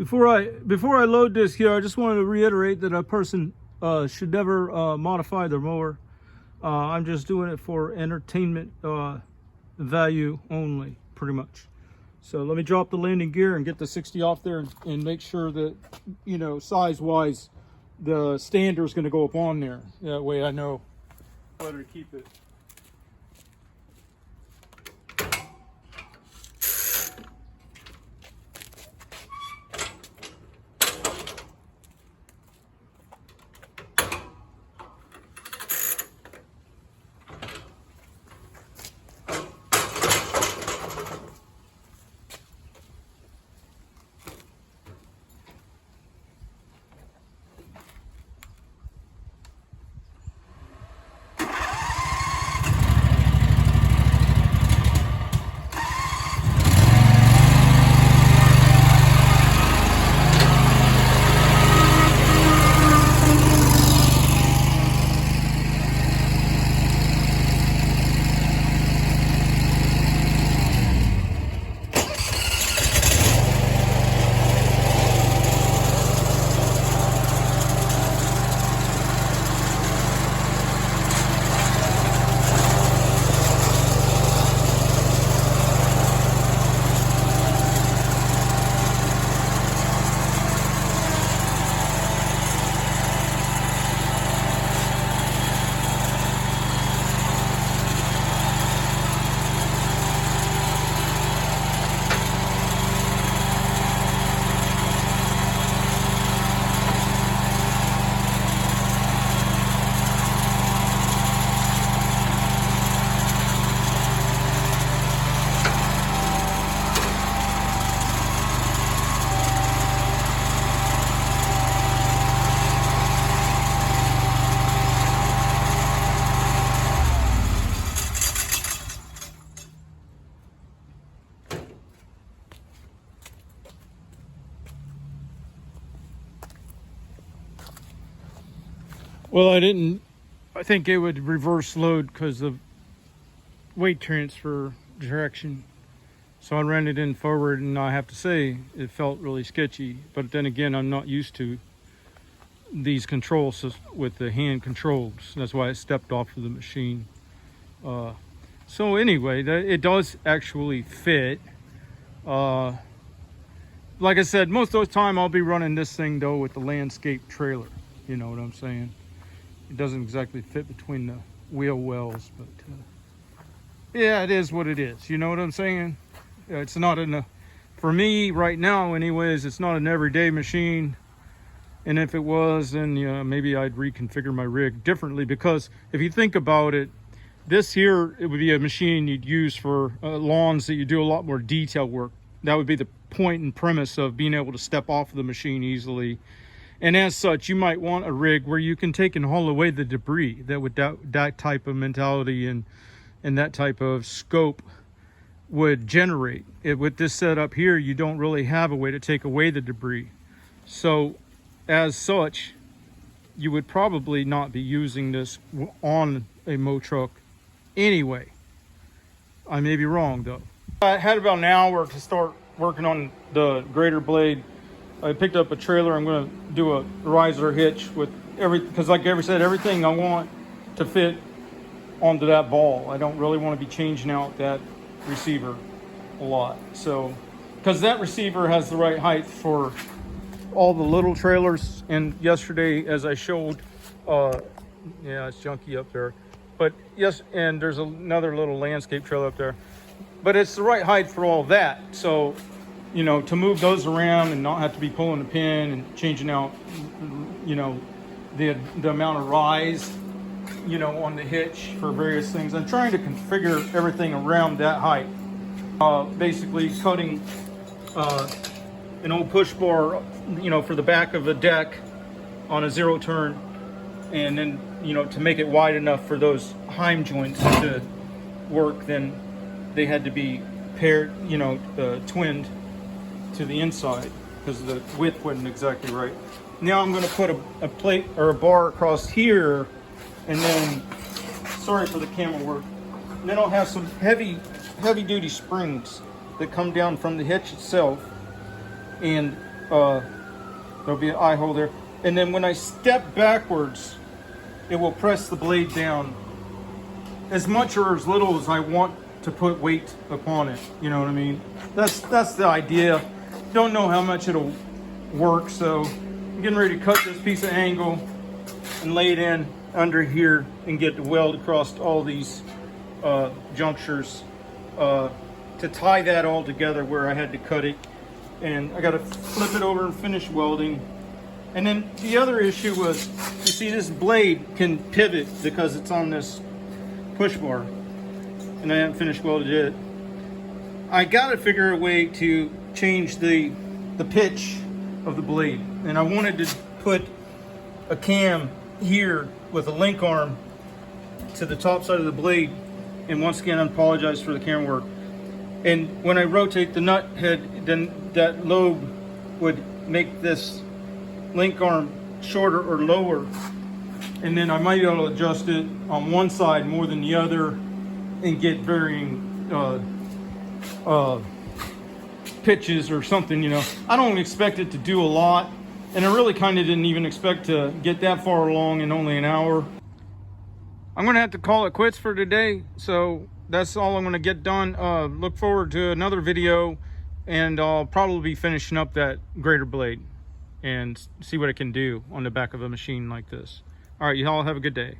Before I load this here, I just wanted to reiterate that a person should never modify their mower. I'm just doing it for entertainment value only, pretty much. So let me drop the landing gear and get the 60 off there and make sure that, you know, size-wise, the stander is going to go up on there. That way I know whether to keep it. Well, I think it would reverse load because of weight transfer direction. So I ran it in forward, and I have to say it felt really sketchy. But then again, I'm not used to these controls with the hand controls. That's why I stepped off of the machine. So anyway, it does actually fit. Like I said, most of the time I'll be running this thing though with the landscape trailer. You know what I'm saying? It doesn't exactly fit between the wheel wells, but yeah, it is what it is. You know what I'm saying? It's not for me right now anyways, it's not an everyday machine. And if it was, then maybe I'd reconfigure my rig differently, because if you think about it, this here, it would be a machine you'd use for lawns that you do a lot more detail work. That would be the point and premise of being able to step off of the machine easily. And as such, you might want a rig where you can take and haul away the debris that would that type of mentality and that type of scope would generate. With this setup here, you don't really have a way to take away the debris. So as such, you would probably not be using this on a mow truck anyway. I may be wrong though. I had about an hour to start working on the grader blade. I picked up a trailer. I'm going to do a riser hitch with because like I said, everything I want to fit onto that ball. I don't really want to be changing out that receiver a lot. So, because that receiver has the right height for all the little trailers. And yesterday, as I showed, yeah, it's junky up there. But yes, and there's another little landscape trailer up there. But it's the right height for all that. So, you know, to move those around and not have to be pulling a pin and changing out, you know, the amount of rise, you know, on the hitch for various things. I'm trying to configure everything around that height. Basically cutting an old push bar, you know, for the back of a deck on a zero turn, and then, you know, to make it wide enough for those heim joints to work, then they had to be paired, you know, twinned to the inside because the width wasn't exactly right. Now I'm going to put a plate or a bar across here, and then, sorry for the camera work, and then I'll have some heavy duty springs that come down from the hitch itself, and there'll be an eye hole there. And then when I step backwards, it will press the blade down as much or as little as I want to put weight upon it. You know what I mean? That's the idea. Don't know how much it'll work, so I'm getting ready to cut this piece of angle and lay it in under here and get the weld across all these junctures to tie that all together where I had to cut it. And I got to flip it over and finish welding. And then the other issue was, you see this blade can pivot because it's on this push bar, and I haven't finished welded it. I got to figure a way to change the pitch of the blade, and I wanted to put a cam here with a link arm to the top side of the blade. And once again, I apologize for the camera work. And when I rotate the nut head, then that lobe would make this link arm shorter or lower, and then I might be able to adjust it on one side more than the other and get varying pitches or something, you know. I don't expect it to do a lot, and I really kind of didn't even expect to get that far along in only an hour. I'm gonna have to call it quits for today, so that's all I'm gonna get done. Look forward to another video, and I'll probably be finishing up that grater blade and see what it can do on the back of a machine like this. All right, you all have a good day.